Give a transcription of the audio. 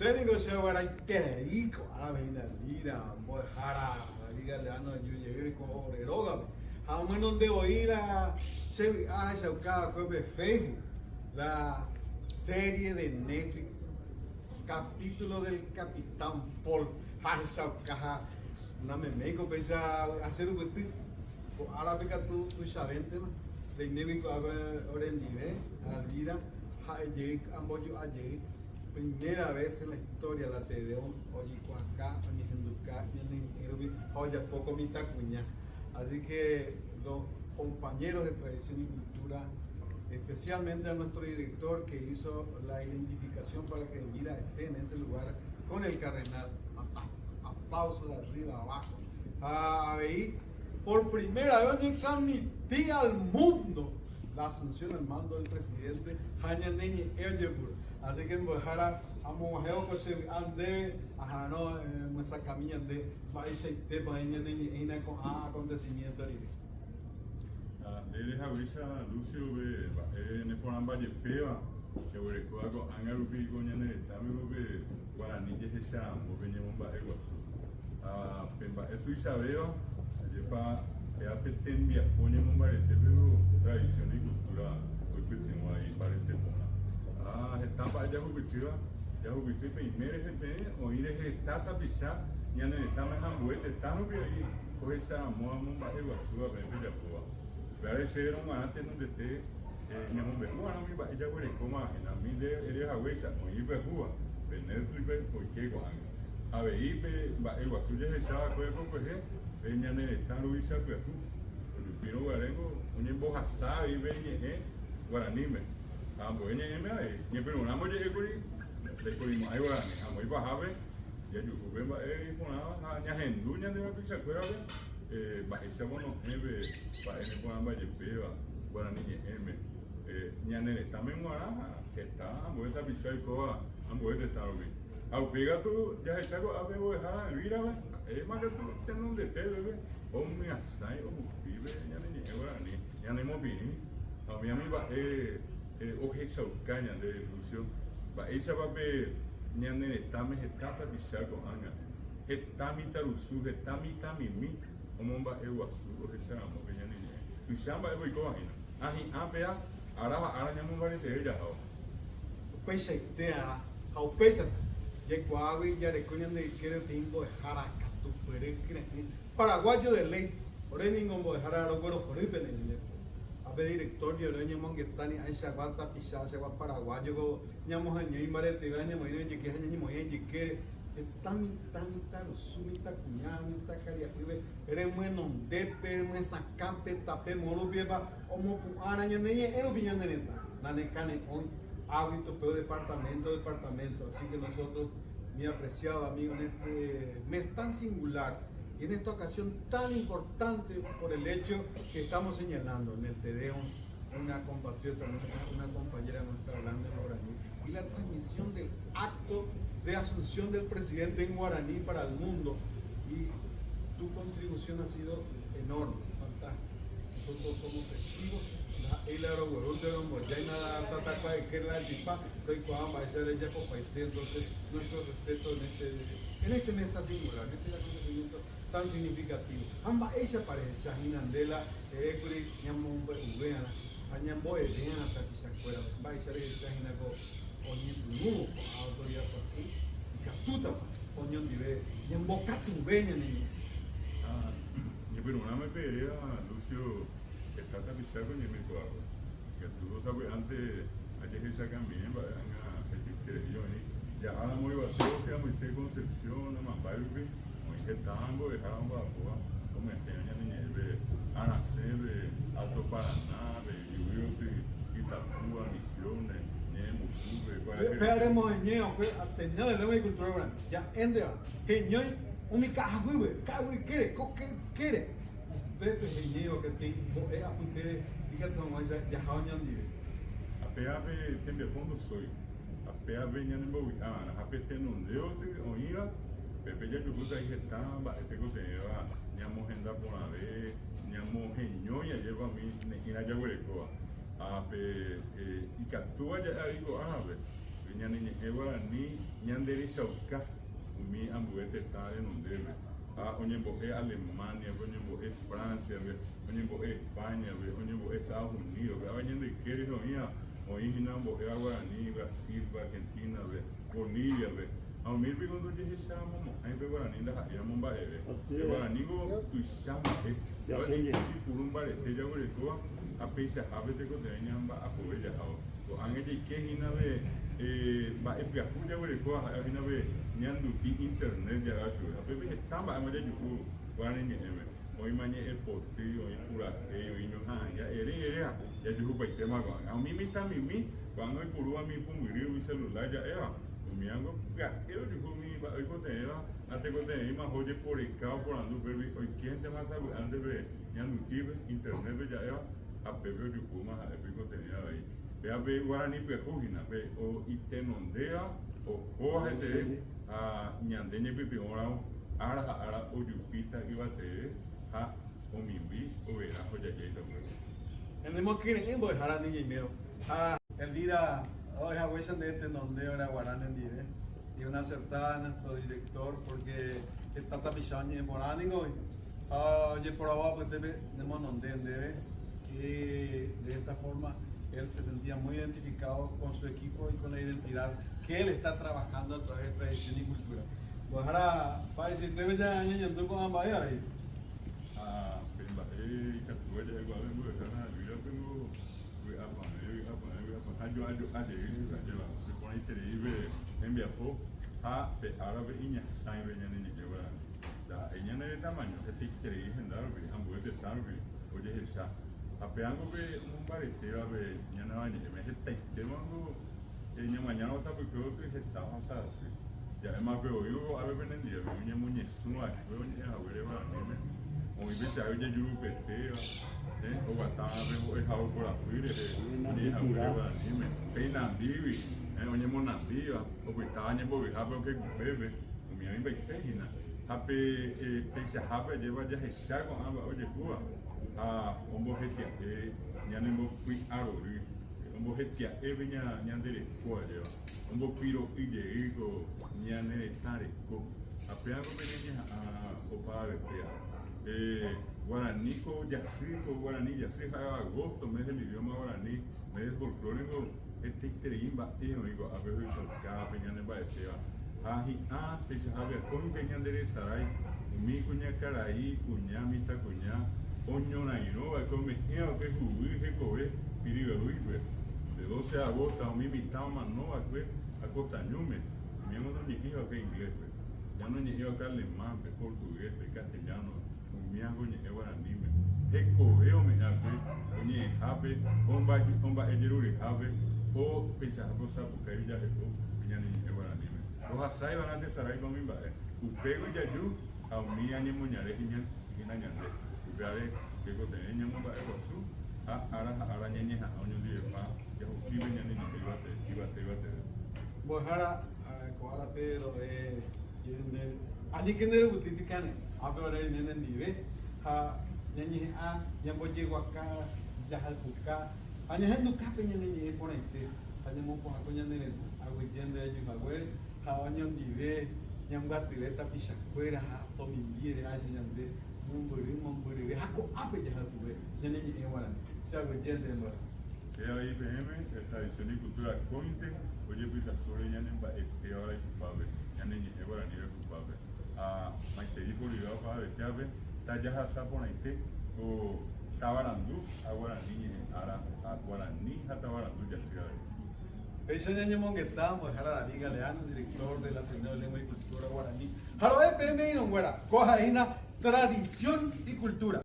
Senigo Shawara Keiko, Avena Lira, Bojara, Liga de Ano, Yuyeco, Eroga. How many on the Oira, Chevy Ashauka, Kobe Facebook, la serie de Netflix, capítulo del Capitán Paul, Ashauka, una memeco, pesa hacer un buen ahora pica tu chavente, de Nevico, Orendive, Alvira, Hayek, Amboyo Ayek. Primera vez en la historia la Tedeón, Oyicuacá, Oyijenducá, Oya Poco Mitacuña. Así que los compañeros de tradición y cultura, especialmente a nuestro director que hizo la identificación para que Elvira esté en ese lugar con el cardenal. Aplausos de arriba abajo. A ver, por primera vez transmitía al mundo la asunción al mando del presidente Jaña Neñe Eljebur. Así que en Bojara, vamos a hacer ande, ajá, no, esa camilla de Baisha y Tepa, en acontecimiento. Desde Javisa, Lucio, en el programa de Peva, que recuerdo que Anga Rupi con Yanet, también que Guaraní de Hesham, o venimos a Eguas. Pemba, esto Isabel, lleva que hace tembia, ponemos varias tradición y cultura, hoy que tenemos ahí para el tema. Estaba ya jubilativa, primero es oír esta tapizá, ya no estamos en Ambuete, estamos ahí, pues esa moda muy baja, basura, bebé de agua. Pero ese era un antes donde te, me hombre, bueno, mi baja ya huele como a mí de eres a huesa, oír bejúa, venir tripe, porque guan. A ver, el basura ya estaba cuerpo, pues, venía en el estado Luisa, pues, el pino guarengo, un emboja sabe, y venía, guaranime. Bueno, ni pero una mujer que le cogimos ahí va, muy bajable, ya yo jugué con una ñajenduña de la pizza cuera, bajese bueno, para el programa de Peva, guaraní ñanene también guarana, que está, a esta pizza y coa, a de estar bien. Al pegar tú, ya se sacó a ver, dejar vivir, es más que tú tenés un detalle, bebé, o mi asai, o mi pibe, ñanene, guaraní, ñanene mobili, a mí va, hoje saucaña de ilusión, va esa va a ver ñane estame estata bisago anga, estami tarusu, estami tamimi, como va eguasu, hoje seramos que ñane ñane, tu samba evo y coajina, ahi apea, ahora ñamo vale te ella hao, Pesa itea, hao pesa, ya cuavi ya de coñan de quiere tiempo de jaraca, tu puedes creer, paraguayo de ley, por ahí ningún de jaraca, pero por ahí pendiente. A ver, director, yo le llamo que está ni a esa guata pisada, esa guata paraguayo, que llamo a ñoy marete, gaña, muy bien, que es ñoy, muy bien, que tan, sumita, cuñada, mita, caria, prive, eres muy nondepe, muy sacampe, tape, moro, vieva, homo, araña, neñe, era opinión de neta, nanecane, hoy, hábito, pero departamento, así que nosotros, mi apreciado amigo, en este mes tan singular, y en esta ocasión tan importante por el hecho que estamos señalando en el Tedeum, una compatriota, una compañera nuestra hablando en guaraní, y la transmisión del acto de asunción del presidente en guaraní para el mundo. Y tu contribución ha sido enorme, fantástica. Nosotros somos testigos. Entonces, nuestro respeto en este mes tan singular, en este acontecimiento tan significativo. Ambas ella parece, Shahinandela, Ekuri, Nyamon Ubeana, Anyambo Edeana, Takisacuera, Baisha, Shahinago, Onyetunu, autoridad por ti, y Catuta, Oñon Dive, Nyambo Catubeña, niño. Pero una me pedía, Lucio, que está tapizado con mi cuadro. Que tú lo sabes, antes, ayer que sacan bien, vayan a el ya ahora muy vacío, que a mi Concepción, a Mambalupi, muy que tango, dejaron Bacoa, como enseñan a nieve, a nacer, Alto Paraná, Yuyuti, Itapúa, Misiones, Ñemucube. Esperemos en Ñeo, que atendiendo de la agricultura, ya en de Ñeo, un cajue, quiere, quiere. Pepe Ñeo, que te apunté, fíjate cómo es, ya jañan dire. A PAB, tembe fondo soy. A PAB ñan en Bogotá, a PT non de oíra, Pepe ya yo puta ahí estaba, este que se lleva, ñamo agenda por la vez, ñamo Ñeo, ya lleva a mí, nequina ya huelecoa. A Pe, y captúa ya digo, a ver, ñane guarani ñanderi shauka mi ambuete está en un debe a oñemboe Alemania oñemboe Francia oñemboe España oñemboe Estados Unidos abañende quiere oía oína mboe guarani Brasil Argentina Bolivia a mí me cuando yo estaba ahí pe guarani la ya momba guarani go tu chama ya soy por un bar ya gore ko a pesa a veces con de ñamba a poder ya to angeje que hina ba e pia puja gore ko hina nyandu ti internet ya asu a pe estaba amaje ju guarani ne hoy mañana el portillo y pura y no ya ya ju pa tema ko a mí me está mi cuando el puru a mí pum mi celular ya era mi ango quiero que mi ba hoy contera ate contera y más oye por el cao por andu pero hoy quién te más sabe antes de nyandu ti internet ya era a pepe ju kuma a pe contera ahí vea ve guarani pe cojina ve o itenondea o coge se a nyandeñe pe ora ara o yupita iba te a o mimbi o vera o ya ya tenemos que ir en dejar a niña y mero el día hoy a veces de este donde ahora guarán en día y una acertada a nuestro director porque está tapizando en Morani hoy oye por abajo pues tenemos donde y de esta forma él se sentía muy identificado con su equipo y con la identidad que él está trabajando a través de tradición y cultura. Pues ahora, para decirte ya año yo con ambas ahí. Árabe y ñasai venían en llevar la ella no es tamaño que te creí en darbe ambos de tarbe oye esa apeando que un baretero ve ya no hay me está temando ella mañana está porque creo que está así ya además veo yo a ver ven en día me muñe suno a que oye a ver va o mi vez ya yo peteo o batana veo es algo por afuera ni a ver va ni me pena divi oye monandía o que está año porque ha que bebe mi amiga Pegina hape pesa hape lleva ya esa con aba oye cuba a ombo hetia nyanembo pi aro ombo hetia viña nyandere cuba lleva ombo piro ide iko nyanere tare ko hape algo venía a opa de guaraní ko yasri guaraní yasri agosto mes del idioma guaraní mes folclórico este interimba digo a ver eso cada peña ne va decía ahi se sabe con peña de sarai mi cuña carai cuña mita cuña oño na no va con mi tío que jugué que cobre pirigo luibe de 12 de agosto a mi mitad más no va a costa ñume mi amo no ni tío que inglés ya no ni tío que alemán que portugués que castellano mi amo ni guaraní me veo me hace ni habe bomba ejeruri habe o pesa cosa porque ella es niña ni guaraní los asai van a desarai con mi padre upego ya yo a mi año muñare niña ñande upare que con niña mo ba eso ara niña a año de pa ya ukibe niña ni ibate pues ahora pero allí que no le gustan ahora el nene ni ve ñañi ya voy llego acá ya al buscar año es nunca peña ni por ahí año mo por acá ñane agua yende allí magüe año ni ve ñam gatireta pisha fuera to mi vie a ñande mumburi ve hako ape ya al tuve ñane ni igual se agua yende mo ahí PM tradición y cultura cointe oye pita sobre ñane ba ahora culpable ñane ni igual ni culpable maiteri por iba para ver que ave taja sapona ite o tabarandu guarani a guarani a tabarandu ya siga ese año que estamos dejar a David Galeano director de la Ateneo de Lengua y Cultura Guaraní jaro PM y no guara coja tradición y cultura.